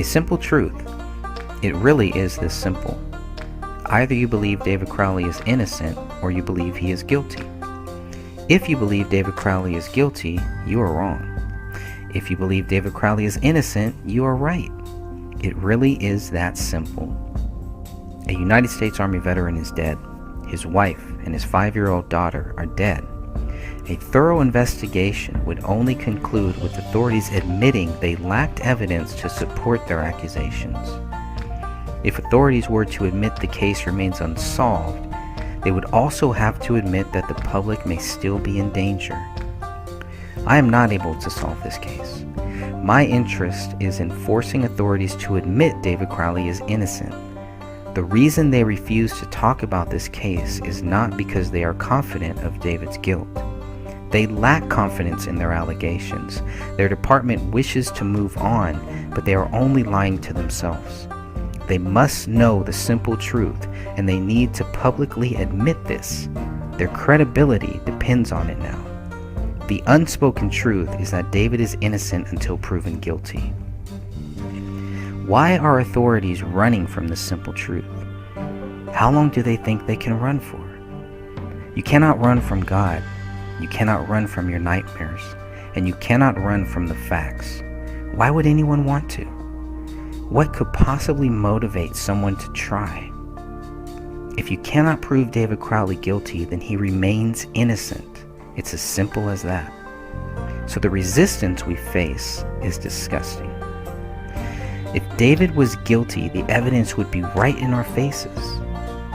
A simple truth. It really is this simple. Either you believe David Crowley is innocent or you believe he is guilty. If you believe David Crowley is guilty, you are wrong. If you believe David Crowley is innocent, you are right. It really is that simple. A United States Army veteran is dead. His wife and his 5-year-old daughter are dead. A thorough investigation would only conclude with authorities admitting they lacked evidence to support their accusations. If authorities were to admit the case remains unsolved, they would also have to admit that the public may still be in danger. I am not able to solve this case. My interest is in forcing authorities to admit David Crowley is innocent. The reason they refuse to talk about this case is not because they are confident of David's guilt. They lack confidence in their allegations. Their department wishes to move on, but they are only lying to themselves. They must know the simple truth, and they need to publicly admit this. Their credibility depends on it now. The unspoken truth is that David is innocent until proven guilty. Why are authorities running from this simple truth? How long do they think they can run for? You cannot run from God. You cannot run from your nightmares. And you cannot run from the facts. Why would anyone want to? What could possibly motivate someone to try? If you cannot prove David Crowley guilty, then he remains innocent. It's as simple as that. So the resistance we face is disgusting. If David was guilty, the evidence would be right in our faces.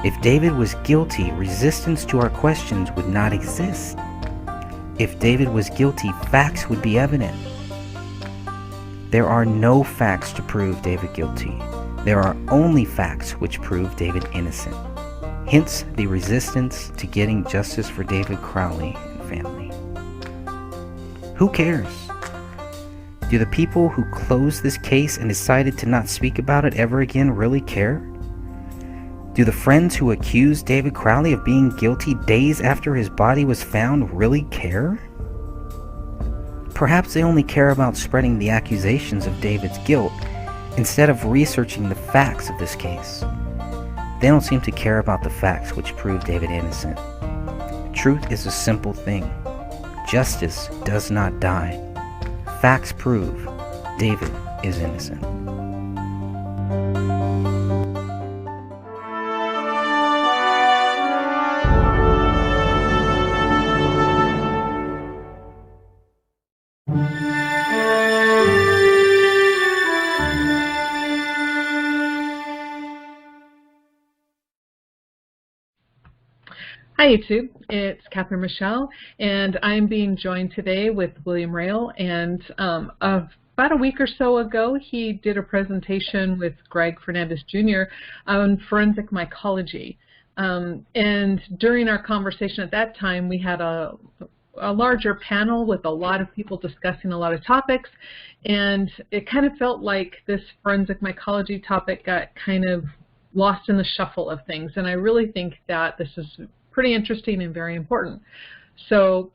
If David was guilty, resistance to our questions would not exist. If David was guilty, facts would be evident. There are no facts to prove David guilty. There are only facts which prove David innocent. Hence the resistance to getting justice for David Crowley and family. Who cares? Do the people who closed this case and decided to not speak about it ever again really care? Do the friends who accused David Crowley of being guilty days after his body was found really care? Perhaps they only care about spreading the accusations of David's guilt instead of researching the facts of this case. They don't seem to care about the facts which prove David innocent. Truth is a simple thing. Justice does not die. Facts prove David is innocent. Hi YouTube, it's Catherine Michele, and I'm being joined today with William Rail. And about a week or so ago, he did a presentation with Greg Fernandez Jr. on forensic mycology. And during our conversation at that time, we had a larger panel with a lot of people discussing a lot of topics, and it kind of felt like this forensic mycology topic got kind of lost in the shuffle of things. And I really think that this is pretty interesting and very important. So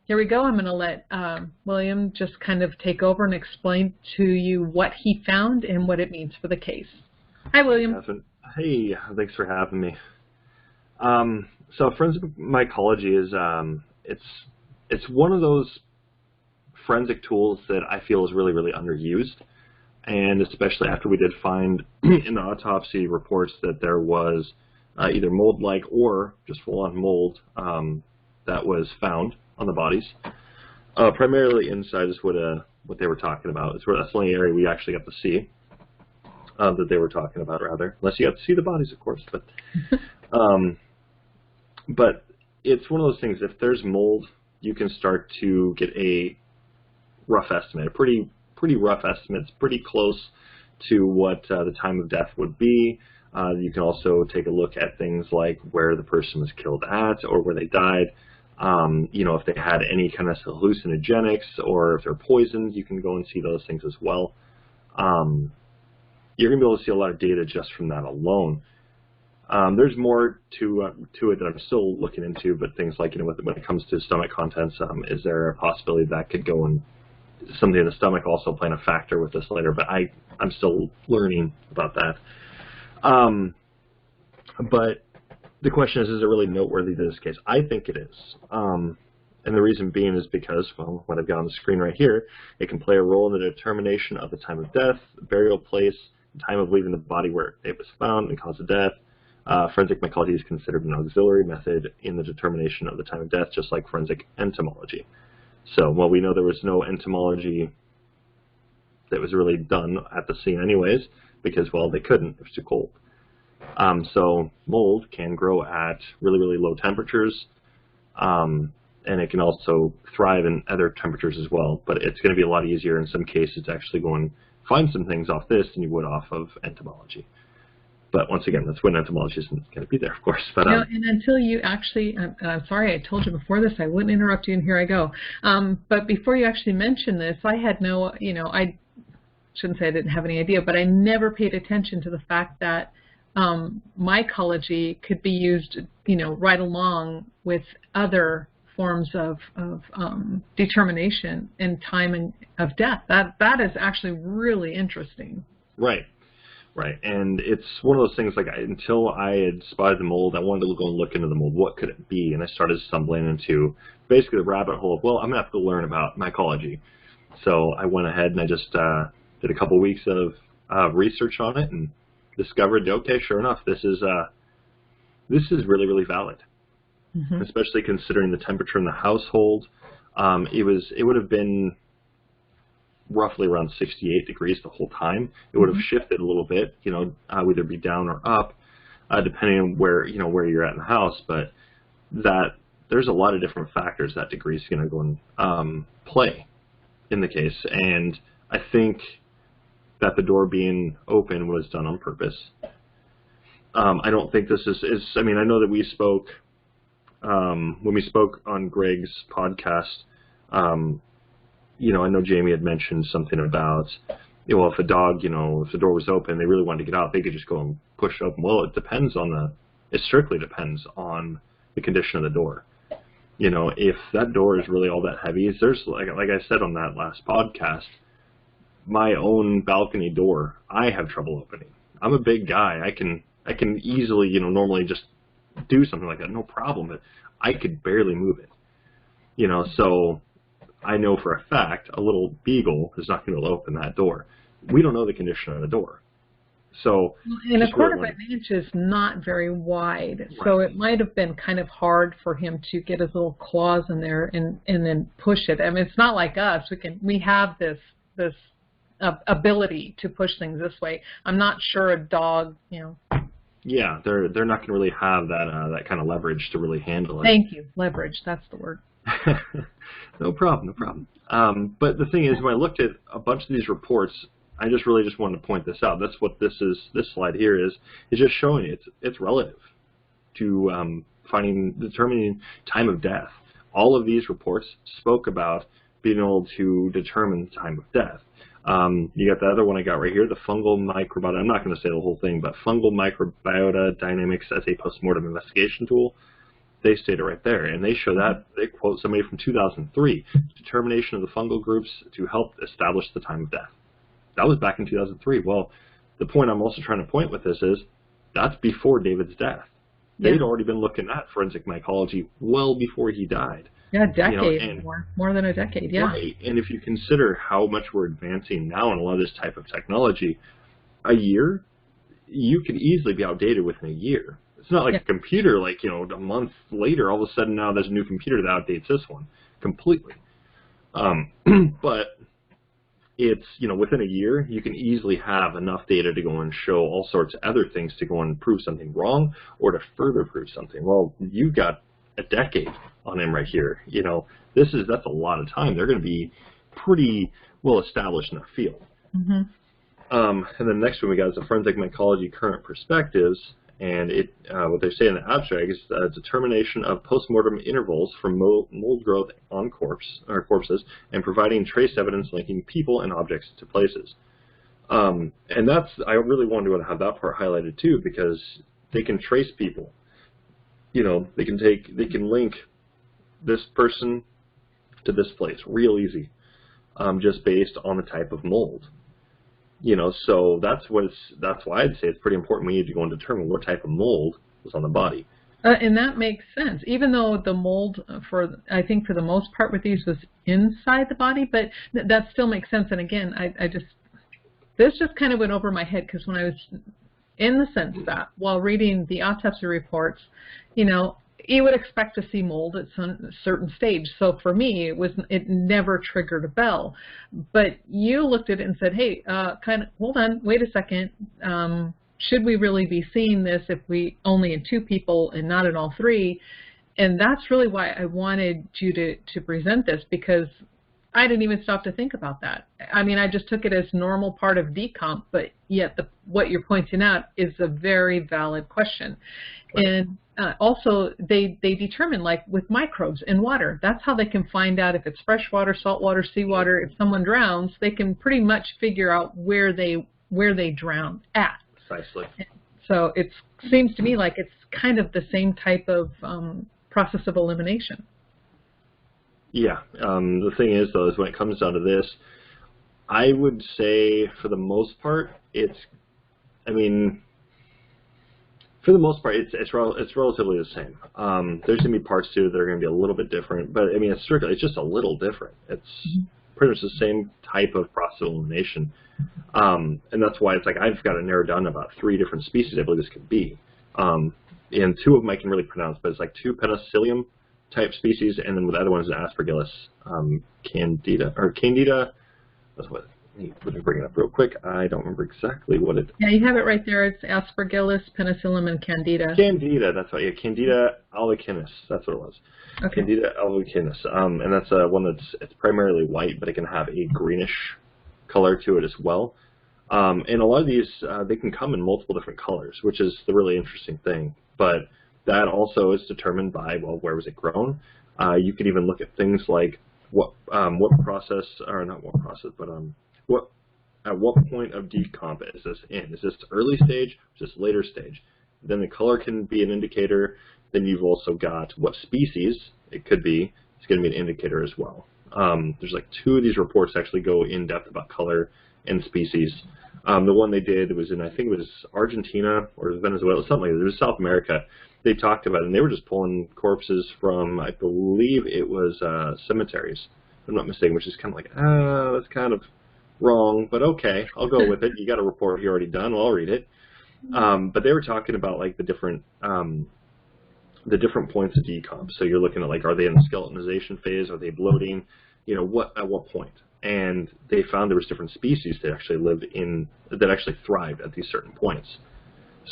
here we go. I'm going to let William just kind of take over and explain to you what he found and what it means for the case. Hi, William. Hey, thanks for having me. So forensic mycology is it's one of those forensic tools that I feel is really, really underused, and especially after we did find in the autopsy reports that there was either mold-like or just full-on mold that was found on the bodies. Primarily inside is what they were talking about. That's the only area we actually got to see that they were talking about, rather. Unless you got to see the bodies, of course. But but it's one of those things. If there's mold, you can start to get a rough estimate, a pretty rough estimate. It's pretty close to what the time of death would be. You can also take a look at things like where the person was killed at or where they died. You know, if they had any kind of hallucinogenics or if they're poisoned, you can go and see those things as well. You're going to be able to see a lot of data just from that alone. There's more to it that I'm still looking into, but things like, you know, when it comes to stomach contents, is there a possibility that could go and something in the stomach also playing a factor with this later, but I'm still learning about that. But the question is it really noteworthy in this case? I think it is. And the reason being is because, well, what I've got on the screen right here, it can play a role in the determination of the time of death, burial place, time of leaving the body where it was found, and cause of death. Forensic mycology is considered an auxiliary method in the determination of the time of death, just like forensic entomology. So while we know there was no entomology that was really done at the scene anyways, because, well, they couldn't, it was too cold. So mold can grow at really, really low temperatures, and it can also thrive in other temperatures as well, but it's going to be a lot easier in some cases to actually go and find some things off this than you would off of entomology. But once again, that's when entomology isn't going to be there, of course. But and until you actually, I'm sorry, I told you before this, I wouldn't interrupt you, and here I go. But before you actually mentioned this, I had no, I shouldn't say I didn't have any idea, but I never paid attention to the fact that mycology could be used, right along with other forms of determination and time of death. That is actually really interesting. Right. Right, and it's one of those things, like, until I had spotted the mold, I wanted to go and look into the mold. What could it be? And I started stumbling into basically the rabbit hole of, well, I'm going to have to learn about mycology. So I went ahead and I just did a couple weeks of research on it and discovered, okay, sure enough, this is really, really valid, especially considering the temperature in the household. It would have been roughly around 68 degrees the whole time. It would have shifted a little bit, either be down or up, depending on where you're at in the house. But there's a lot of different factors that degree is going to go and play in the case. And I think that the door being open was done on purpose. I don't think this is I mean, I know that we spoke when we spoke on Greg's podcast. I know Jamie had mentioned something about, if a dog, if the door was open, they really wanted to get out, they could just go and push it open. Well, it strictly depends on the condition of the door. If that door is really all that heavy, there's, like I said on that last podcast, my own balcony door, I have trouble opening. I'm a big guy. I can easily, normally just do something like that, no problem, but I could barely move it. So I know for a fact a little beagle is not going to open that door. We don't know the condition of the door. So, and a quarter of an inch is not very wide, right. So it might have been kind of hard for him to get his little claws in there and then push it. I mean, it's not like us. We have this ability to push things this way. I'm not sure a dog, Yeah, they're not going to really have that kind of leverage to really handle it. Thank you, leverage. That's the word. No problem. But the thing is, when I looked at a bunch of these reports, I just wanted to point this out. That's what this slide here is just showing you it's relative to determining time of death. All of these reports spoke about being able to determine the time of death. You got the other one I got right here, the fungal microbiota. I'm not going to say the whole thing, but fungal microbiota dynamics as a postmortem investigation tool. They state it right there, and they show that, they quote somebody from 2003, determination of the fungal groups to help establish the time of death. That was back in 2003. Well, the point I'm also trying to point with this is that's before David's death. They'd already been looking at forensic mycology well before he died. Yeah, a decade, more than a decade, yeah. Right, and if you consider how much we're advancing now in a lot of this type of technology, a year, you could easily be outdated within a year. It's not like a computer, like, a month later, all of a sudden now there's a new computer that outdates this one completely. But it's, within a year, you can easily have enough data to go and show all sorts of other things to go and prove something wrong or to further prove something. Well, you've got a decade on him right here. That's a lot of time. They're going to be pretty well established in their field. And then next one we got is the forensic mycology current perspectives. And what they say in the abstract is determination of postmortem intervals from mold growth on corpses and providing trace evidence linking people and objects to places. And I really wanted to have that part highlighted too, because they can trace people. They can link this person to this place real easy. just based on the type of mold. So that's why I'd say it's pretty important. We need to go and determine what type of mold was on the body. And that makes sense, even though the mold, I think for the most part with these was inside the body, but that still makes sense. And again, this just kind of went over my head, because when I was in the sense that while reading the autopsy reports, you would expect to see mold at some certain stage. So for me, it never triggered a bell. But you looked at it and said, hey, hold on, wait a second. Should we really be seeing this if we only in 2 people and not in all 3? And that's really why I wanted you to present this, because I didn't even stop to think about that. I mean, I just took it as normal part of decomp, but yet what you're pointing out is a very valid question. Right. And also, they determine, like with microbes in water, that's how they can find out if it's fresh water, salt water, seawater. If someone drowns, they can pretty much figure out where they drowned at. Precisely. So it seems to me like it's kind of the same type of process of elimination. Yeah. The thing is, though, is when it comes down to this, I would say for the most part, it's relatively the same. There's going to be parts too that are going to be a little bit different, but I mean, it's just a little different. It's pretty much the same type of process of elimination. And that's why it's like I've got to narrow down to about 3 different species I believe this could be. And 2 of them I can really pronounce, but it's like 2 penicillium type species, and then the other one is an Aspergillus candida. That's what. Let me bring it up real quick. I don't remember exactly what it. Yeah, you have it right there. It's Aspergillus, penicillium, and Candida. Candida, that's right. Yeah, Candida albicans. That's what it was. Okay. Candida albicans. And that's one it's primarily white, but it can have a greenish color to it as well. And a lot of these, they can come in multiple different colors, which is the really interesting thing. But that also is determined by, well, where was it grown? You could even look at things like what process, or not what process, but at what point of decomp is this in? Is this early stage? Is this later stage? Then the color can be an indicator. Then you've also got what species it could be. It's going to be an indicator as well. There's like 2 of these reports actually go in depth about color and species. The one they did was in, I think it was Argentina or Venezuela, something like that. It was South America. They talked about it, and they were just pulling corpses from, I believe it was cemeteries, if I'm not mistaken, which is kind of like, that's kind of wrong, but okay, I'll go with it. You got a report you already done, well, I'll read it. But they were talking about like the different points of decomp. So you're looking at like, are they in the skeletonization phase? Are they bloating? At what point? And they found there was different species that actually thrived at these certain points.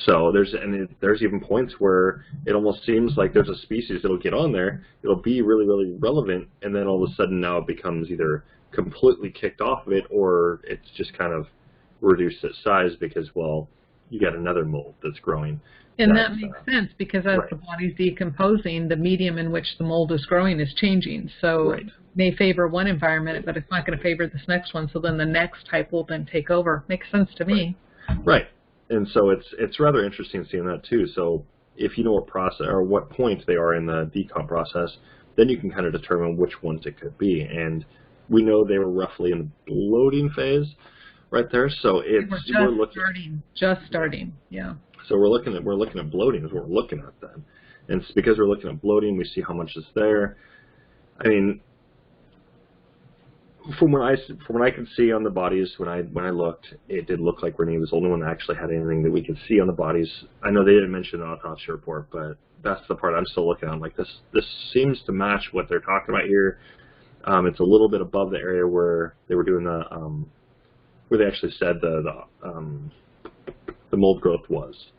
So there's even points where it almost seems like there's a species that'll get on there, it'll be really, really relevant, and then all of a sudden now it becomes either completely kicked off of it, or it's just kind of reduced its size because, well, you got another mold that's growing. And that makes sense, because as the body's decomposing, the medium in which the mold is growing is changing. So it may favor one environment, but it's not going to favor this next one. So then the next type will then take over. Makes sense to me. Right. And so it's rather interesting seeing that too. So if you know what process or what point they are in the decomp process, then you can kind of determine which ones it could be. And we know they were roughly in the bloating phase right there. So we're just starting. Yeah. So we're looking at bloating is what we're looking at then. And it's because we're looking at bloating, we see how much is there. I mean, from what I could see on the bodies when I looked, it did look like Renee was the only one that actually had anything that we could see on the bodies. I know they didn't mention the autopsy report, but that's the part I'm still looking at. I'm like, this seems to match what they're talking about here. It's a little bit above the area where they were doing the where they actually said the mold growth was.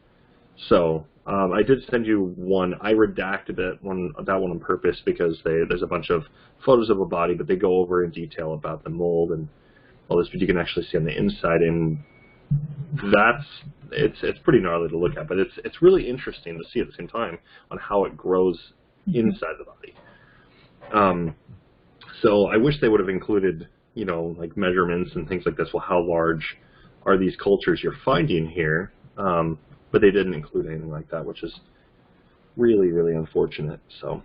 So I did send you one. I redacted that one on purpose because there's a bunch of photos of a body, but they go over in detail about the mold and all this. But you can actually see on the inside, and it's pretty gnarly to look at. But it's really interesting to see at the same time on how it grows inside the body. So I wish they would have included, like measurements and things like this. Well, how large are these cultures you're finding here? But they didn't include anything like that, which is really, really unfortunate. So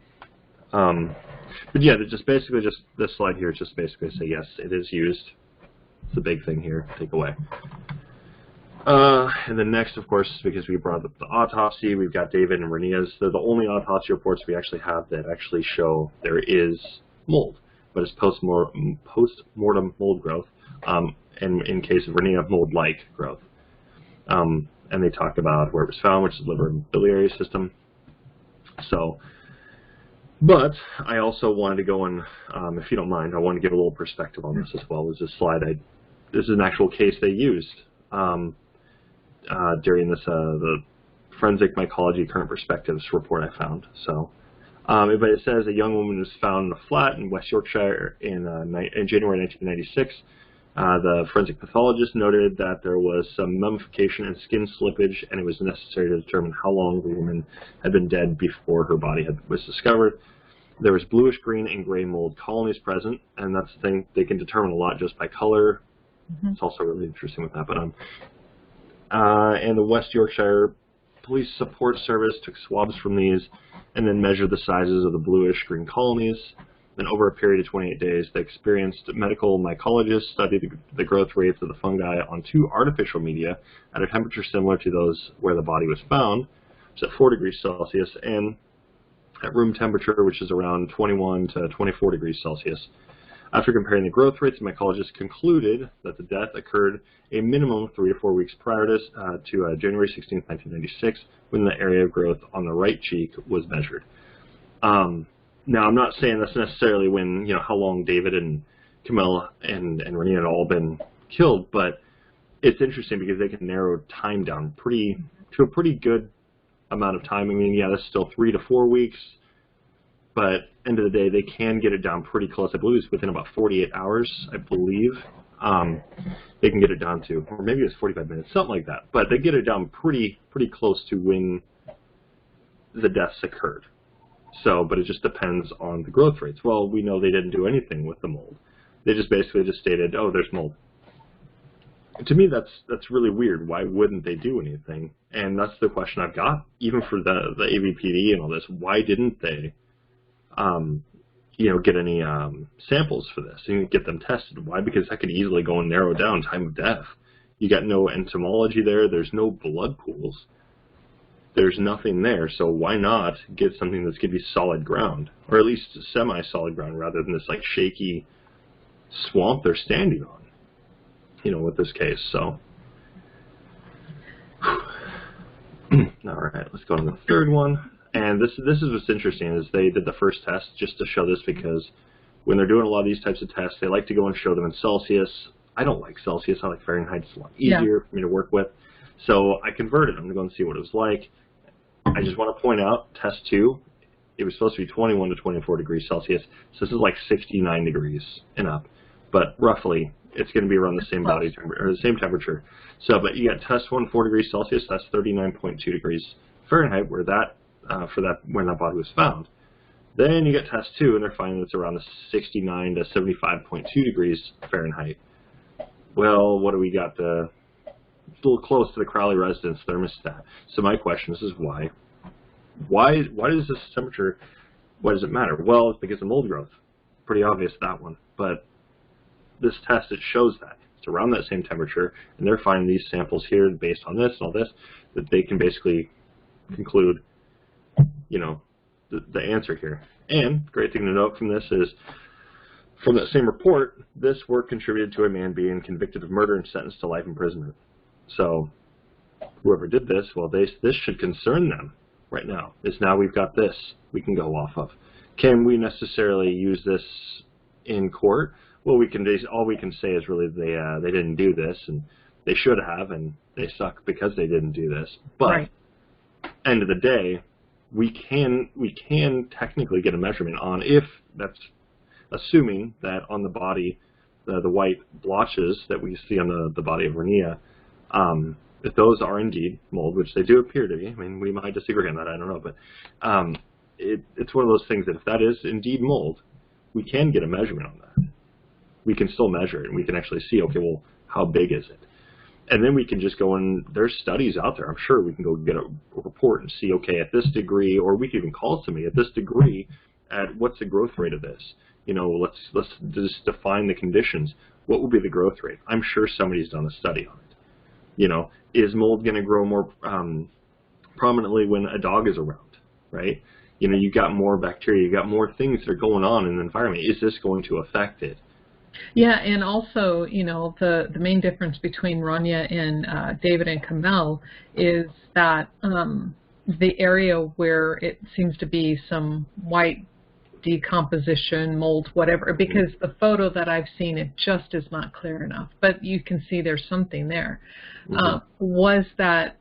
But yeah, just basically just this slide here is just basically say yes, it is used. It's the big thing here. Take away. And then next, of course, because we brought up the autopsy, we've got David and Renea's. They're the only autopsy reports we actually have that actually show there is mold, but it's post-mortem mold growth, and in case of Renea, mold-like growth. And they talk about where it was found, which is liver and biliary system. So, but I also wanted to go and, if you don't mind, I want to give a little perspective on this as well. There's this slide. This is an actual case they used during this the Forensic Mycology Current Perspectives report I found. So, but it says a young woman was found in a flat in West Yorkshire in January 1996. The forensic pathologist noted that there was some mummification and skin slippage, and it was necessary to determine how long the woman had been dead before her body was discovered. There was bluish green and gray mold colonies present, and that's the thing, they can determine a lot just by color. Mm-hmm. It's also really interesting with that. But and the West Yorkshire Police Support Service took swabs from these and then measured the sizes of the bluish green colonies. Then over a period of 28 days, the experienced medical mycologist studied the growth rates of the fungi on 2 artificial media at a temperature similar to those where the body was found, which is at 4 degrees Celsius, and at room temperature, which is around 21 to 24 degrees Celsius. After comparing the growth rates, the mycologist concluded that the death occurred a minimum of 3 to 4 weeks prior to January 16, 1996, when the area of growth on the right cheek was measured. Now, I'm not saying that's necessarily when, how long David and Camilla and Renee had all been killed, but it's interesting because they can narrow time down to a pretty good amount of time. I mean, yeah, that's still 3 to 4 weeks, but end of the day, they can get it down pretty close. I believe it's within about 48 hours, I believe. They can get it down to, or maybe it's 45 minutes, something like that. But they get it down pretty close to when the deaths occurred. So, but it just depends on the growth rates. Well, we know they didn't do anything with the mold. They just basically just stated, oh, there's mold. To me, that's really weird. Why wouldn't they do anything? And that's the question I've got, even for the AVPD and all this. Why didn't they, get any samples for this and get them tested? Why? Because that could easily go and narrow down time of death. You got no entomology there. There's no blood pools. There's nothing there, so why not get something that's going to be solid ground, or at least semi-solid ground, rather than this like shaky swamp they're standing on, with this case. So, all right, let's go to the third one. And this is what's interesting is they did the first test just to show this because when they're doing a lot of these types of tests, they like to go and show them in Celsius. I don't like Celsius. I like Fahrenheit. It's a lot easier for me to work with. So I converted them to go and see what it was like. I just want to point out, test 2, it was supposed to be 21 to 24 degrees Celsius. So this is like 69 degrees and up. But roughly, it's going to be around the same body temperature, or the same temperature. So, but you got test 1, 4 degrees Celsius. That's 39.2 degrees Fahrenheit, where that when that body was found. Then you get test 2, and they're finding it's around the 69 to 75.2 degrees Fahrenheit. Well, what do we got? It's a little close to the Crowley residence thermostat. So my question is why? Why does this temperature, why does it matter? Well, it's because of mold growth. Pretty obvious, that one. But this test, it shows that. It's around that same temperature, and they're finding these samples here based on this and all this, that they can basically conclude, the answer here. And great thing to note from this is, from that same report, this work contributed to a man being convicted of murder and sentenced to life imprisonment. So whoever did this, well, this should concern them right now. Now we've got this we can go off of. Can we necessarily use this in court? Well, all we can say is really they didn't do this, and they should have, and they suck because they didn't do this. But end of the day, we can technically get a measurement on, if that's assuming that on the body, the white blotches that we see on the body of Renea, if those are indeed mold, which they do appear to be. I mean, we might disagree on that, I don't know, but it's one of those things that if that is indeed mold, we can get a measurement on that. We can still measure it, and we can actually see, okay, well, how big is it? And then we can just go and there's studies out there. I'm sure we can go get a report and see, okay, at this degree, or we can even call somebody at this degree, at what's the growth rate of this. You know, let's just define the conditions. What would be the growth rate? I'm sure somebody's done a study on it. You know, is mold going to grow more prominently when a dog is around, right? You know, you got more bacteria, you got more things that are going on in the environment. Is this going to affect it? Yeah, and also, you know, the main difference between Rania and David and Kamel is that the area where it seems to be some white decomposition, mold, whatever, because the photo that I've seen, it just is not clear enough, but you can see there's something there. Was that,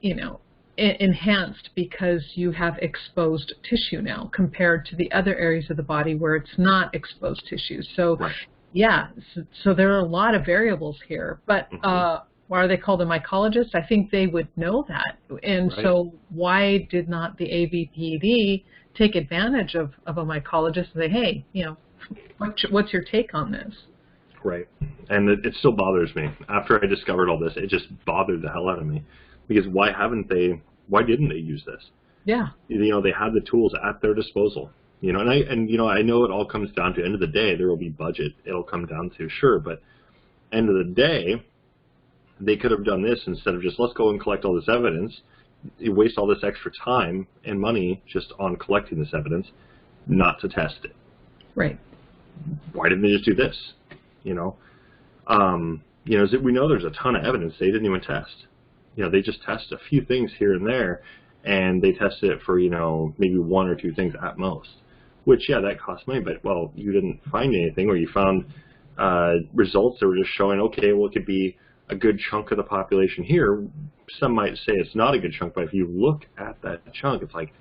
you know, enhanced because you have exposed tissue now compared to the other areas of the body where it's not exposed tissue. So, yeah, so there are a lot of variables here. But why are they called a mycologist? I think they would know that. And so why did not the AVPD take advantage of a mycologist and say, hey, you know, what's your take on this? Right. And it still bothers me. After I discovered all this, it just bothered the hell out of me. Because why didn't they use this? Yeah. You know, they had the tools at their disposal. You know, and you know, I know it all comes down to, end of the day, there will be budget. It'll come down to, sure, but end of the day, they could have done this instead of just, let's go and collect all this evidence. You waste all this extra time and money just on collecting this evidence, not to test it. Right. Why didn't they just do this? You know, we know there's a ton of evidence they didn't even test. You know, they just test a few things here and there, and they tested it for, you know, maybe one or two things at most. Which, yeah, that costs money, but, well, you didn't find anything, or you found results that were just showing, okay, well, it could be a good chunk of the population here. Some might say it's not a good chunk, but if you look at that chunk, it's like,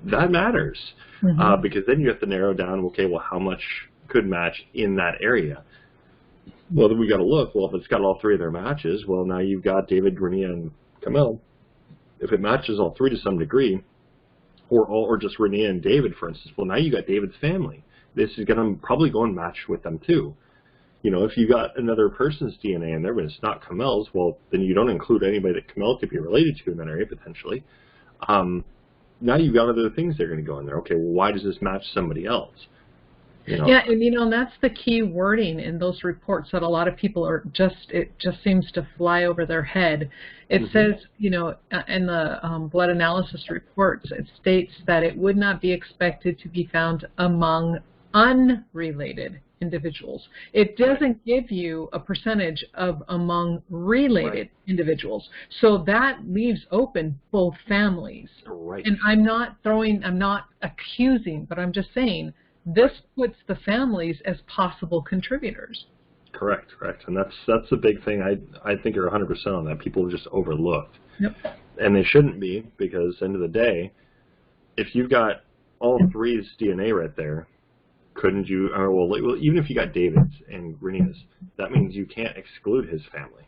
that matters. Because then you have to narrow down, okay, well, how much could match in that area? Well, then we got to look. Well, if it's got all three of their matches, well, now you've got David, Rania, and Kamel. If it matches all three to some degree, or just Rania and David, for instance, well, now you got David's family. This is going to probably go and match with them too. You know, if you got another person's DNA in there, but it's not Kamel's, well, then you don't include anybody that Kamel could be related to in that area potentially. Now you've got other things that are going to go in there. Okay, well, why does this match somebody else? You know? Yeah, and you know, that's the key wording in those reports that a lot of people are it just seems to fly over their head. It says, you know, in the blood analysis reports, it states that it would not be expected to be found among unrelated individuals. It doesn't give you a percentage of among related individuals. So that leaves open both families. And I'm not accusing, but I'm just saying, this puts the families as possible contributors. Correct. And that's the big thing. I think you're 100% on that. People just overlooked. And they shouldn't be, because end of the day, if you've got all three's DNA right there, couldn't you, well, even if you got David's and Rinia's, that means you can't exclude his family.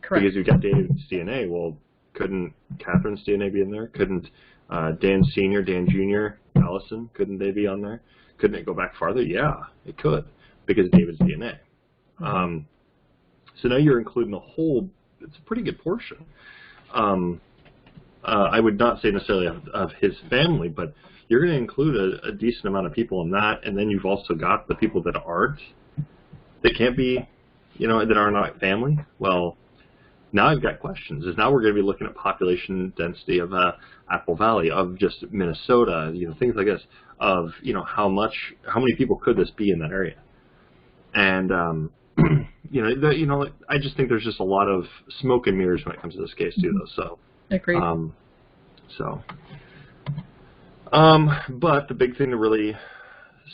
Correct. Because you got David's DNA, well, couldn't Catherine's DNA be in there? Couldn't Dan Sr., Dan Jr., Allison, couldn't they be on there? Couldn't it go back farther? Yeah, it could, because David's DNA. So now you're including a whole, it's a pretty good portion. I would not say necessarily of his family, but you're going to include a decent amount of people in that, and then you've also got the people that aren't, that can't be, you know, that are not family. Well, now I've got questions. Is now we're going to be looking at population density of Apple Valley, of just Minnesota, you know, things like this, of, you know, how many people could this be in that area? And you know, I just think there's just a lot of smoke and mirrors when it comes to this case too, though. So agreed. But the big thing to really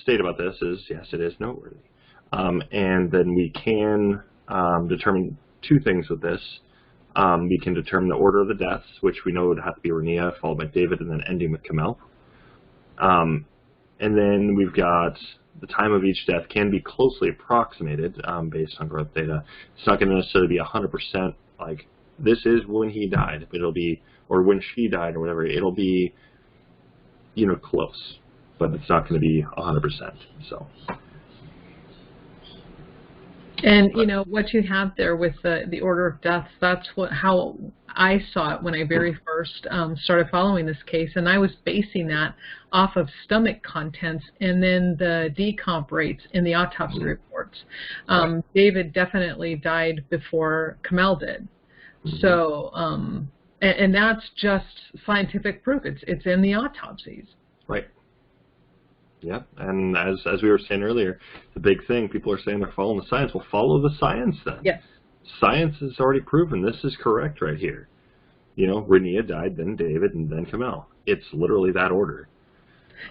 state about this is, yes, it is noteworthy. And then we can determine two things with this. We can determine the order of the deaths, which we know would have to be Rania, followed by David, and then ending with Kamel. And then we've got the time of each death can be closely approximated based on growth data. It's not going to necessarily be 100% like this is when he died, but it'll be, or when she died or whatever, it'll be, you know, close, but it's not going to be 100%. So. And you know what you have there with the order of deaths. That's how I saw it when I very first started following this case, and I was basing that off of stomach contents and then the decomp rates in the autopsy reports. David definitely died before Kamel did, so and that's just scientific proof. It's in the autopsies. Right. Yeah, and as we were saying earlier, the big thing, people are saying they're following the science. Well, follow the science then. Yes. Science has already proven this is correct right here. You know, Rania died, then David, and then Kamel. It's literally that order.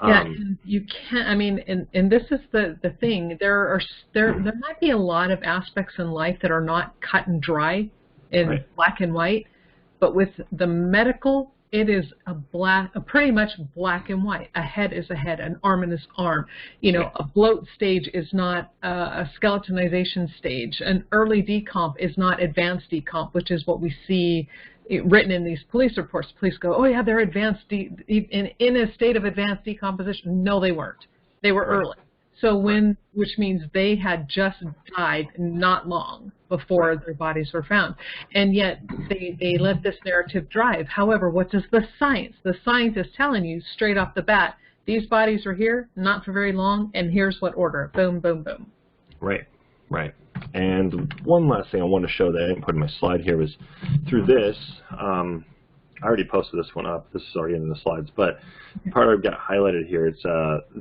Yeah, and you can't. I mean, and this is the thing. There might be a lot of aspects in life that are not cut and dry in black and white, but with the medical, it is pretty much black and white. A head is a head, an arm is arm. You know, a bloat stage is not a skeletonization stage. An early decomp is not advanced decomp, which is what we see written in these police reports. Police go, oh yeah, they're advanced in a state of advanced decomposition. No, they weren't. They were early. So which means they had just died not long before their bodies were found. And yet they let this narrative drive. However, what does the science? The science is telling you straight off the bat, these bodies were here, not for very long, and here's what order. Boom, boom, boom. Right, right. And one last thing I want to show that I didn't put in my slide here was through this, I already posted this one up. This is already in the slides, but the part I've got highlighted here, it's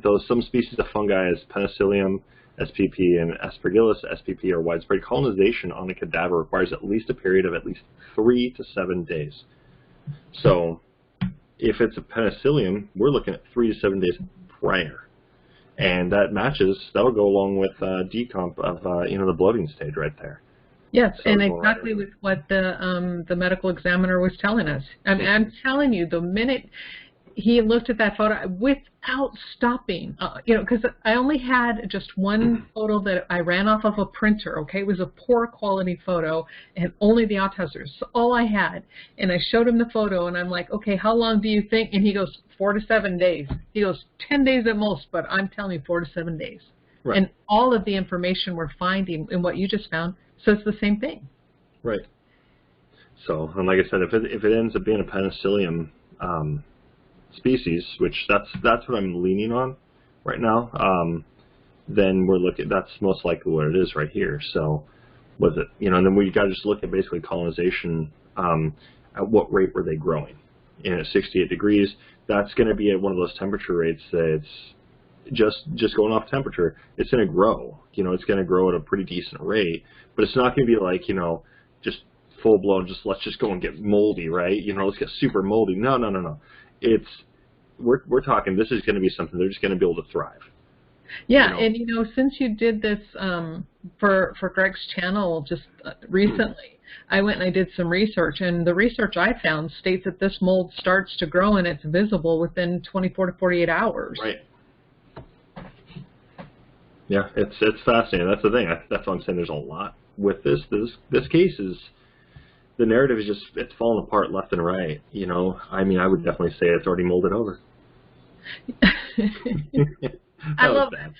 those some species of fungi as Penicillium spp and Aspergillus spp are widespread. Colonization on a cadaver requires at least a period of at least 3 to 7 days. So if it's a Penicillium, we're looking at 3 to 7 days prior. And that matches, that'll go along with decomp of the bloating stage right there. Yes, so and exactly with what the medical examiner was telling us. I mean, I'm telling you, the minute he looked at that photo without stopping, because I only had just one photo that I ran off of a printer, okay? It was a poor quality photo and only the autopsy. So all I had. And I showed him the photo and I'm like, okay, how long do you think? And he goes, 4 to 7 days. He goes, 10 days at most, but I'm telling you 4 to 7 days. Right. And all of the information we're finding in what you just found says the same thing. Right. So, and like I said, if it ends up being a Penicillium species, which that's what I'm leaning on right now, then we're looking. That's most likely what it is right here. So, was it? And then we got to just look at basically colonization. At what rate were they growing? And at 68 degrees, that's going to be at one of those temperature rates that it's just going off temperature. It's going to grow. It's going to grow at a pretty decent rate, but it's not going to be like just full blown. Let's just go and get moldy, right? Let's get super moldy. No. We're talking. This is going to be something they're just going to be able to thrive. Yeah, and since you did this for Greg's channel just recently, I went and I did some research, and the research I found states that this mold starts to grow and it's visible within 24 to 48 hours. Right. Yeah, it's fascinating. That's the thing. That's why I'm saying there's a lot with this. This case is, the narrative is just, it's falling apart left and right. I mean, I would definitely say it's already molded over. I love that.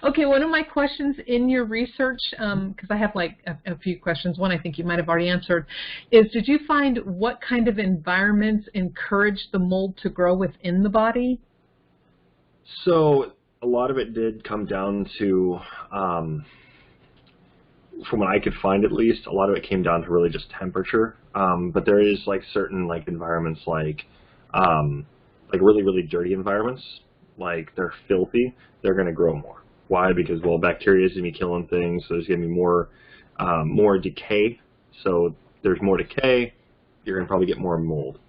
Okay, one of my questions in your research, because I have like a few questions, one I think you might have already answered, is did you find what kind of environments encourage the mold to grow within the body? So a lot of it did come down to, from what I could find at least, a lot of it came down to really just temperature. But there is like certain environments like really, really dirty environments, like they're filthy, they're going to grow more. Why? Because, well, bacteria is going to be killing things, so there's going to be more decay. So there's more decay, you're going to probably get more mold.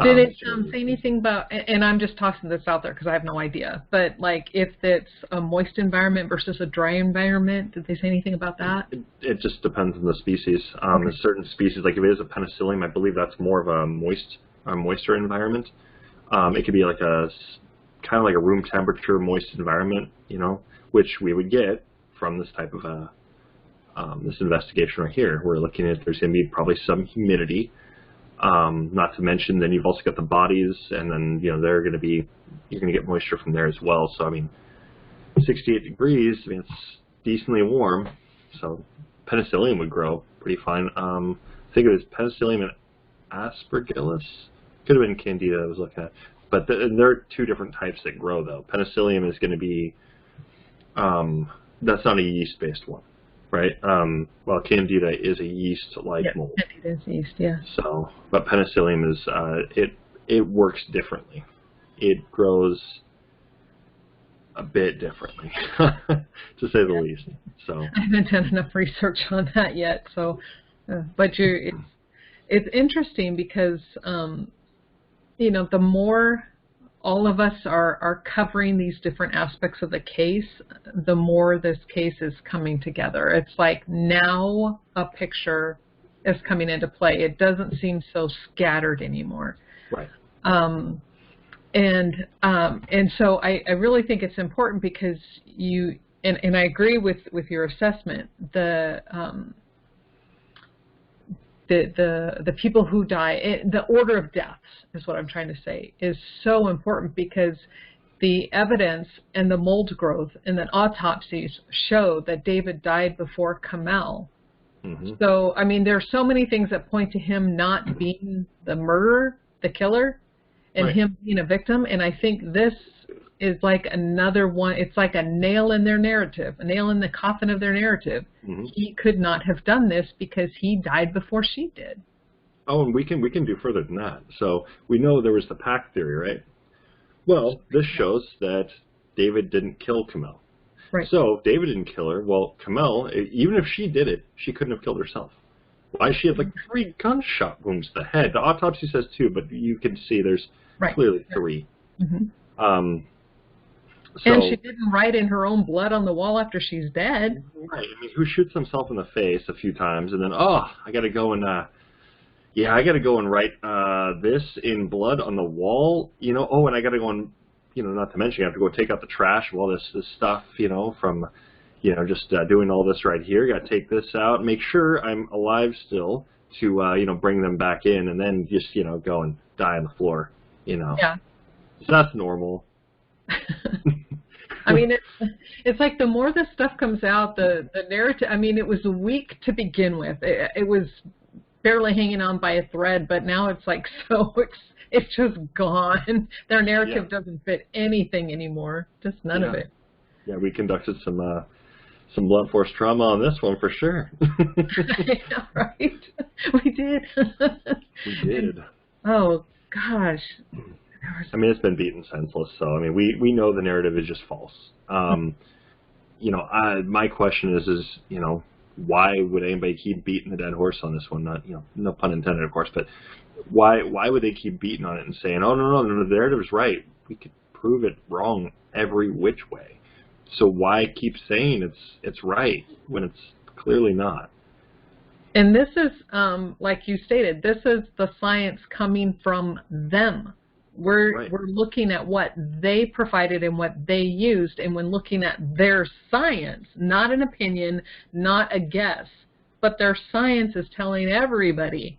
Did it say anything about, and I'm just tossing this out there because I have no idea, but like if it's a moist environment versus a dry environment, did they say anything about that? It just depends on the species. There's certain species, like if it is a Penicillium, I believe that's more of a moisture environment. It could be like kind of like a room temperature moist environment, which we would get from this type of this investigation right here. We're looking at, there's going to be probably some humidity. Not to mention, then you've also got the bodies, and then they're going to be, you're going to get moisture from there as well. So I mean, 68 degrees, I mean, it's decently warm. So penicillium would grow pretty fine. I think it was penicillium and aspergillus. Could have been candida I was looking at. But there are two different types that grow, though. Penicillium is going to be, that's not a yeast-based one, right? Well, candida is a yeast-like mold. Candida is yeast, yeah. So, but penicillium is, it works differently. It grows a bit differently, to say the least. So I haven't done enough research on that yet. So, but it's interesting because the more all of us are covering these different aspects of the case, the more this case is coming together. It's like now a picture is coming into play. It doesn't seem so scattered anymore. Right. And so I really think it's important because and I agree with your assessment. The people who die, the order of deaths is what I'm trying to say, is so important because the evidence and the mold growth and the autopsies show that David died before Kamel. Mm-hmm. So, I mean, there are so many things that point to him not being the murderer, the killer, and right. him being a victim. And I think this is like another one. It's like a nail in their narrative, a nail in the coffin of their narrative. Mm-hmm. He could not have done this because he died before she did. Oh, and we can do further than that. So we know there was the pack theory, right? Well, this shows that David didn't kill Kamel. Right. So David didn't kill her. Well, Kamel, even if she did it, she couldn't have killed herself. Why? She had like 3 gunshot wounds to the head. The autopsy says 2, but you can see there's right. clearly 3. Mm-hmm. So, and she didn't write in her own blood on the wall after she's dead. Right. I mean, who shoots himself in the face a few times and then, I got to go and, write this in blood on the wall, and I got to go and, not to mention I have to go take out the trash of all this stuff, from, just doing all this right here. Got to take this out, make sure I'm alive still to, bring them back in and then just, go and die on the floor, Yeah. So that's normal. I mean, it's like the more this stuff comes out, the narrative, I mean, it was weak to begin with. It was barely hanging on by a thread, but now it's like it's just gone. Their narrative doesn't fit anything anymore, just none of it. Yeah, we conducted some blunt force trauma on this one for sure. I know, right? We did. We did. Oh, gosh. I mean, it's been beaten senseless, so, I mean, we know the narrative is just false. My question is, why would anybody keep beating the dead horse on this one? Not, no pun intended, of course, but why would they keep beating on it and saying, oh, no, the narrative is right. We could prove it wrong every which way. So why keep saying it's right when it's clearly not? And this is, like you stated, this is the science coming from them. We're looking at what they provided and what they used, and when looking at their science, not an opinion, not a guess, but their science is telling everybody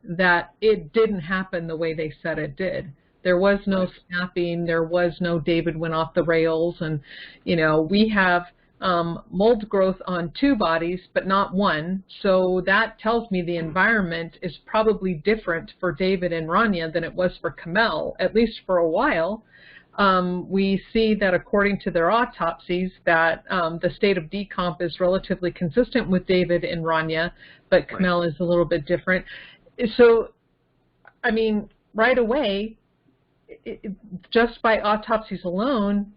that it didn't happen the way they said it did. There was no snapping, there was no David went off the rails, and we have mold growth on 2 bodies, but not 1. So that tells me the environment is probably different for David and Rania than it was for Kamel, at least for a while. We see that according to their autopsies that the state of decomp is relatively consistent with David and Rania, but Kamel is a little bit different. So, I mean, right away, just by autopsies alone,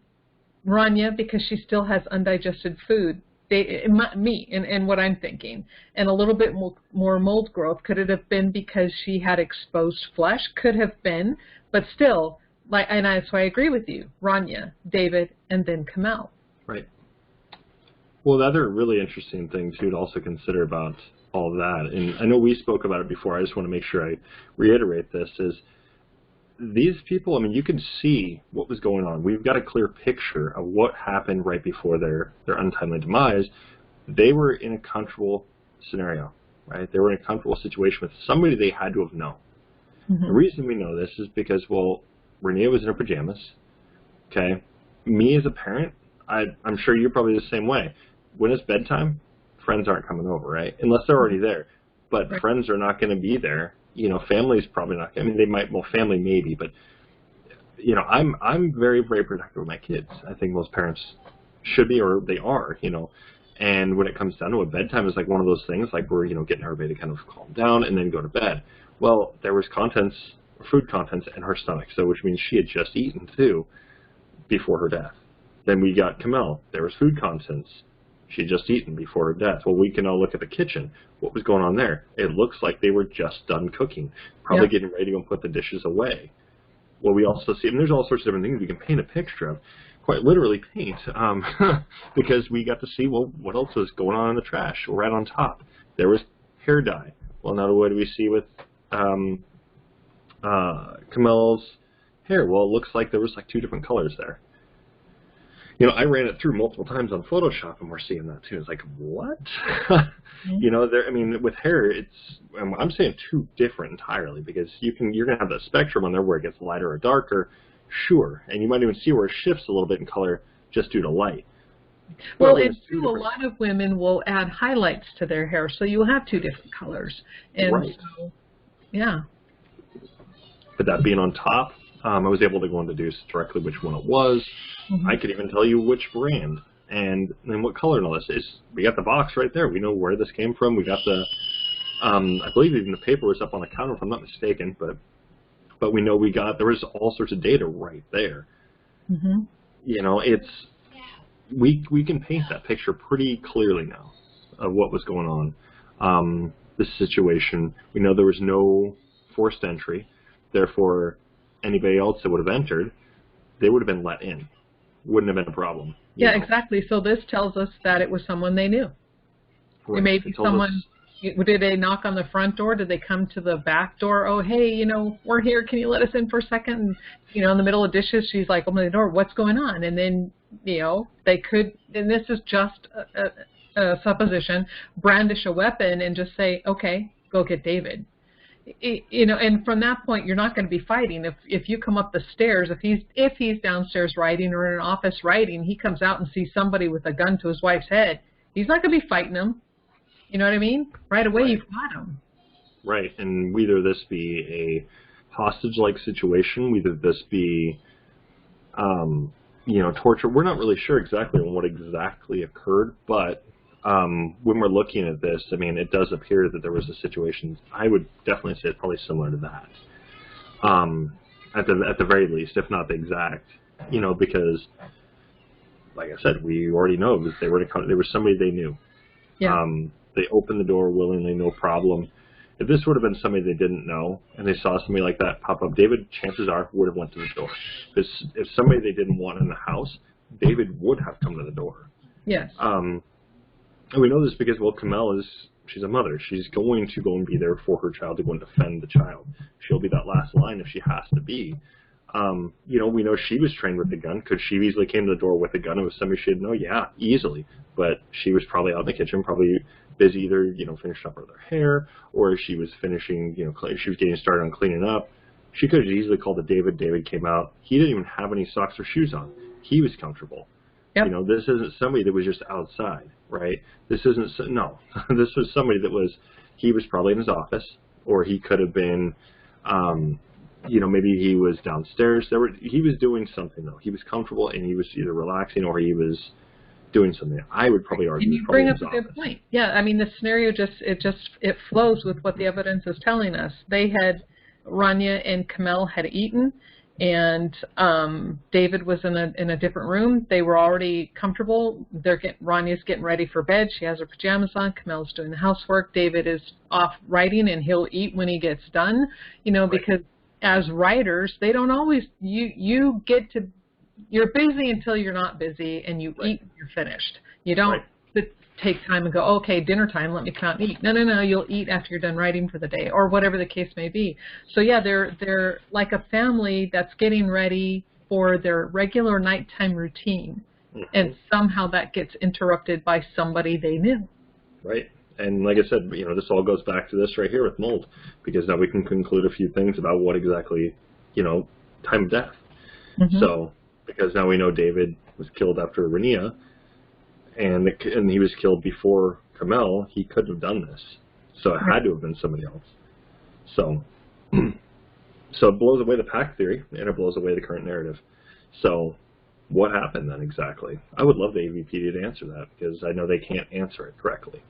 Rania, because she still has undigested food, me and what I'm thinking, and a little bit more mold growth. Could it have been because she had exposed flesh? Could have been, but still, so I agree with you. Rania, David, and then Kamel. Right. Well, the other really interesting thing too to also consider about all of that, and I know we spoke about it before. I just want to make sure I reiterate this is. These people, I mean, you can see what was going on. We've got a clear picture of what happened right before their untimely demise. They were in a comfortable scenario, right? They were in a comfortable situation with somebody they had to have known. Mm-hmm. The reason we know this is because, Renee was in her pajamas, okay? Me as a parent, I'm sure you're probably the same way. When it's bedtime, friends aren't coming over, right? Unless they're already there. But Right. friends are not going to be there. You know, family's probably not. I mean, they might. Well, family maybe, but you know, I'm very, very protective of my kids. I think most parents should be, or they are. You know, and when it comes down to it, bedtime is like one of those things, like we're, you know, getting everybody to kind of calm down and then go to bed. Well, there was food contents in her stomach, so which means she had just eaten too before her death. Then we got Camille. There was food contents. She had just eaten before her death. Well, we can now look at the kitchen. What was going on there? It looks like they were just done cooking, probably getting ready to go and put the dishes away. Well, we also see, and there's all sorts of different things we can paint a picture of, quite literally paint, because we got to see, well, what else was going on in the trash? Well, right on top, there was hair dye. Well, now what do we see with Camille's hair? Well, it looks like there was like 2 different colors there. You know, I ran it through multiple times on Photoshop, and we're seeing that too. It's like, what? You know, I mean, with hair, I'm saying 2 different entirely, because you're going to have that spectrum on there where it gets lighter or darker, sure, and you might even see where it shifts a little bit in color just due to light. Well, and too, a lot of women will add highlights to their hair, so you'll have 2 different colors. And right. So, yeah. But that being on top, I was able to go and deduce directly which one it was. Mm-hmm. I could even tell you which brand and what color and all this is. We got the box right there. We know where this came from. We got the, I believe even the paper was up on the counter if I'm not mistaken, but we know there was all sorts of data right there. Mm-hmm. You know, we can paint that picture pretty clearly now of what was going on. This situation, we know there was no forced entry, therefore anybody else that would have entered, they would have been let in. Wouldn't have been a problem. Yeah, exactly. So this tells us that it was someone they knew. Right. It may be someone, did they knock on the front door? Did they come to the back door? Oh, hey, you know, we're here. Can you let us in for a second? And, you know, in the middle of dishes, she's like, open the door. What's going on? And then, you know, they could, and this is just a supposition, brandish a weapon and just say, okay, go get David. You know, and from that point, you're not going to be fighting. If you come up the stairs, if he's downstairs writing or in an office writing, he comes out and sees somebody with a gun to his wife's head, he's not going to be fighting him. You know what I mean? Right away, you've got him. Right, and whether this be a hostage-like situation, whether this be, you know, torture, we're not really sure exactly on what exactly occurred, but when we're looking at this, I mean, it does appear that there was a situation, I would definitely say it's probably similar to that. At the very least, if not the exact, you know, because, like I said, we already know that they were somebody they knew. Yeah. They opened the door willingly, no problem. If this would have been somebody they didn't know, and they saw somebody like that pop up, David, chances are, would have went to the door. Because if somebody they didn't want in the house, David would have come to the door. Yes. And we know this because, well, Camille she's a mother. She's going to go and be there for her child to go and defend the child. She'll be that last line if she has to be. You know, we know she was trained with the gun. Could she easily came to the door with a gun? It was somebody she didn't know? Yeah, easily. But she was probably out in the kitchen, probably busy either, you know, finishing up with her hair, or she was finishing, you know, she was getting started on cleaning up. She could have easily called to David. David came out. He didn't even have any socks or shoes on. He was comfortable. Yep. You know, this isn't somebody that was just outside, right? This isn't, no. This was somebody that he was probably in his office, or he could have been, you know, maybe he was downstairs. He was doing something, though. He was comfortable, and he was either relaxing or he was doing something. I would probably argue he was probably in his office. You bring up a good point. Yeah, I mean, the scenario it flows with what the evidence is telling us. Rania and Camille had eaten, and David was in a different room. They were already comfortable. Rania's getting ready for bed. She has her pajamas on. Camille's doing the housework. David is off writing, and he'll eat when he gets done. You know, because as writers, they don't always. You're busy until you're not busy, and you eat when you're finished. You don't take time and go, okay, dinner time, let me come out and eat. No, you'll eat after you're done writing for the day, or whatever the case may be. So yeah, they're like a family that's getting ready for their regular nighttime routine, and somehow that gets interrupted by somebody they knew. Right. And like I said, you know, this all goes back to this right here with mold, because now we can conclude a few things about what exactly, you know, time of death. So, because now we know David was killed after Rania, and he was killed before Kamel, he couldn't have done this. So it had to have been somebody else. So, so it blows away the pack theory, and it blows away the current narrative. So what happened then exactly? I would love the AVPD to answer that, because I know they can't answer it correctly,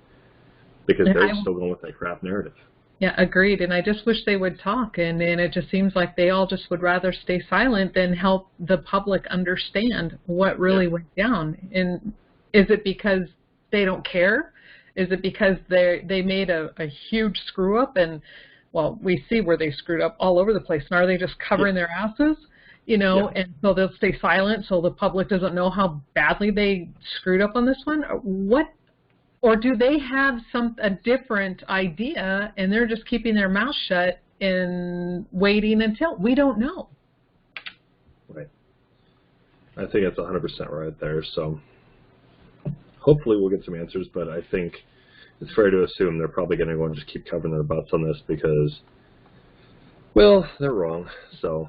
because they're still going with that crap narrative. Yeah, agreed. And I just wish they would talk. And it just seems like they all just would rather stay silent than help the public understand what really went down. And is it because they don't care? Is it because they made a huge screw up? And, well, we see where they screwed up all over the place. And are they just covering their asses? You know, and so they'll stay silent so the public doesn't know how badly they screwed up on this one? Or do they have a different idea and they're just keeping their mouth shut and waiting until? We don't know. Right. I think that's 100% right there. So hopefully we'll get some answers, but I think it's fair to assume they're probably going to go and just keep covering their butts on this because, well, they're wrong. So,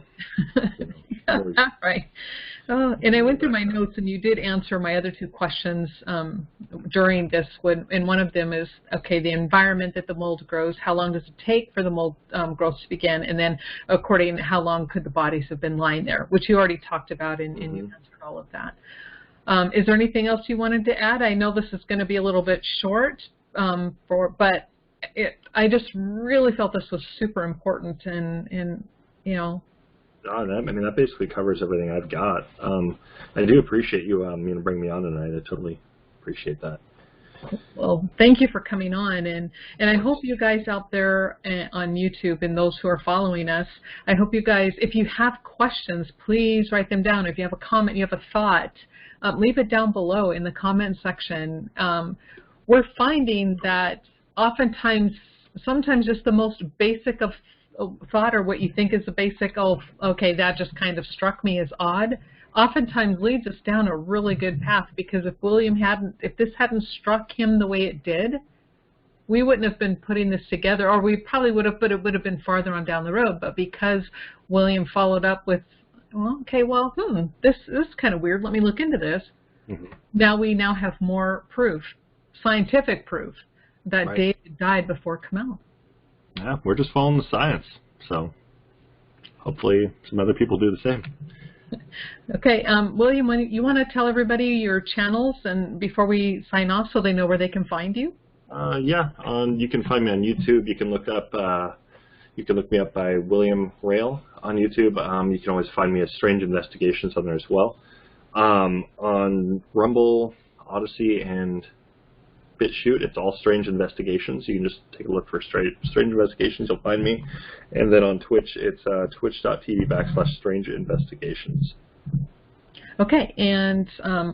you know, right. Oh, and I went through my notes, and you did answer my other two questions during this. And one of them is, okay, the environment that the mold grows, how long does it take for the mold growth to begin? And then according to how long could the bodies have been lying there, which you already talked about, and you answered all of that. Is there anything else you wanted to add? I know this is going to be a little bit short, but I just really felt this was super important, and you know. I mean, that basically covers everything I've got. I do appreciate you, bringing me on tonight. I totally appreciate that. Well, thank you for coming on, and I hope you guys out there on YouTube and those who are following us, I hope you guys, if you have questions, please write them down. If you have a comment, you have a thought, leave it down below in the comment section. We're finding that oftentimes, sometimes just the most basic of thought, or what you think is the basic, oh, okay, that just kind of struck me as odd, oftentimes leads us down a really good path, because if this hadn't struck him the way it did, we wouldn't have been putting this together, or we probably would have, but it would have been farther on down the road. But because William followed up with, well, okay, well, this is kind of weird, let me look into this. Now we have more proof, scientific proof, that David died before Kamel. Yeah, we're just following the science, so hopefully some other people do the same. Okay, William, you want to tell everybody your channels and before we sign off, so they know where they can find you? Yeah, you can find me on YouTube. You can look me up by William Rail on YouTube. You can always find me as Strange Investigations on there as well. On Rumble, Odyssey, and BitChute, it's all Strange Investigations. You can just take a look for Strange Investigations, you'll find me. And then on Twitch, it's twitch.tv/Strange Investigations. Okay, and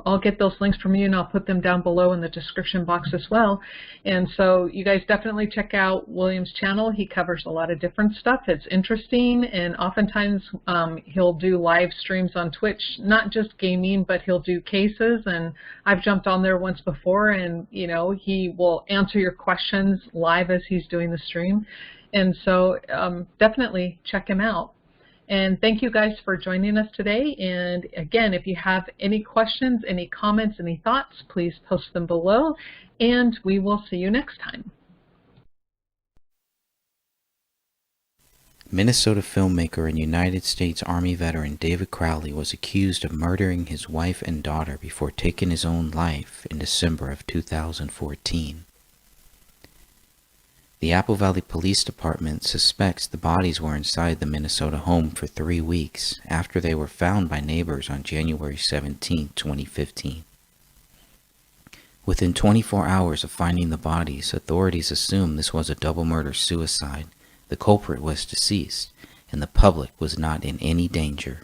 I'll get those links from you, and I'll put them down below in the description box as well. And so you guys definitely check out William's channel. He covers a lot of different stuff. It's interesting, and oftentimes he'll do live streams on Twitch, not just gaming, but he'll do cases. And I've jumped on there once before, and you know, he will answer your questions live as he's doing the stream. And so definitely check him out. And thank you guys for joining us today. And again, if you have any questions, any comments, any thoughts, please post them below, and we will see you next time. Minnesota filmmaker and United States Army veteran David Crowley was accused of murdering his wife and daughter before taking his own life in December of 2014. The Apple Valley Police Department suspects the bodies were inside the Minnesota home for 3 weeks after they were found by neighbors on January 17, 2015. Within 24 hours of finding the bodies, authorities assumed this was a double murder-suicide. The culprit was deceased, and the public was not in any danger.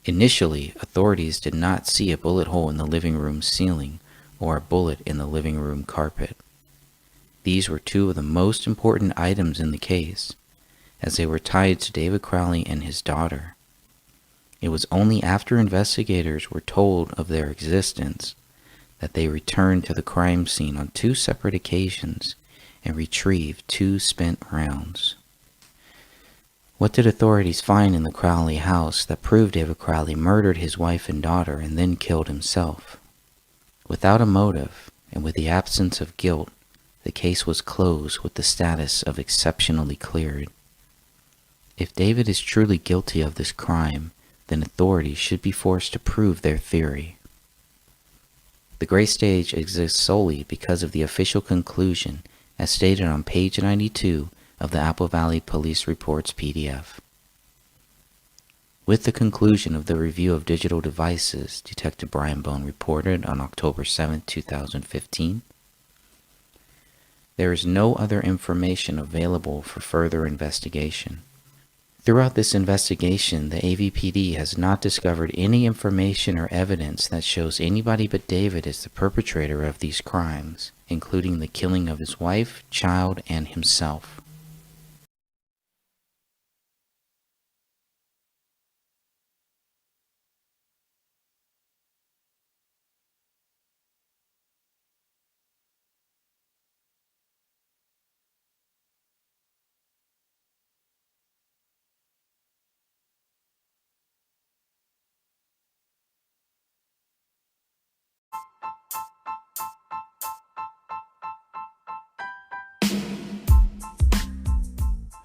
Initially, authorities did not see a bullet hole in the living room ceiling or a bullet in the living room carpet. These were two of the most important items in the case, as they were tied to David Crowley and his daughter. It was only after investigators were told of their existence that they returned to the crime scene on 2 separate occasions and retrieved 2 spent rounds. What did authorities find in the Crowley house that proved David Crowley murdered his wife and daughter and then killed himself? Without a motive and with the absence of guilt, the case was closed with the status of exceptionally cleared. If David is truly guilty of this crime, then authorities should be forced to prove their theory. The gray stage exists solely because of the official conclusion as stated on page 92 of the Apple Valley Police Reports PDF. With the conclusion of the review of digital devices, Detective Brian Bone reported on October 7, 2015, there is no other information available for further investigation. Throughout this investigation, the AVPD has not discovered any information or evidence that shows anybody but David is the perpetrator of these crimes, including the killing of his wife, child, and himself.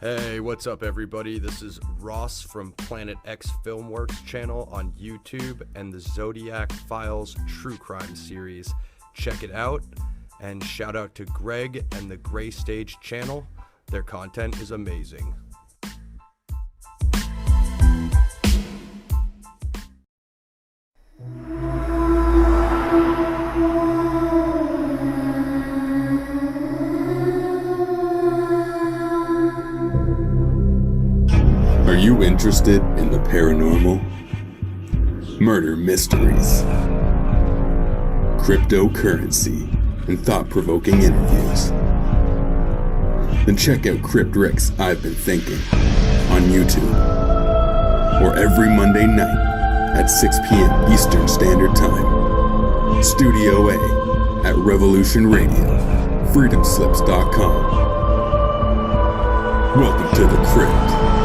Hey, what's up everybody? This is Ross from Planet X Filmworks channel on YouTube and the Zodiac Files True Crime series. Check it out, and shout out to Greg and the Gray Stage channel. Their content is amazing. Are you interested in the paranormal, murder mysteries, cryptocurrency, and thought-provoking interviews? Then check out Crypt-Rick's I've Been Thinking on YouTube, or every Monday night at 6 p.m. Eastern Standard Time. Studio A at Revolution Radio, freedomslips.com. Welcome to the Crypt.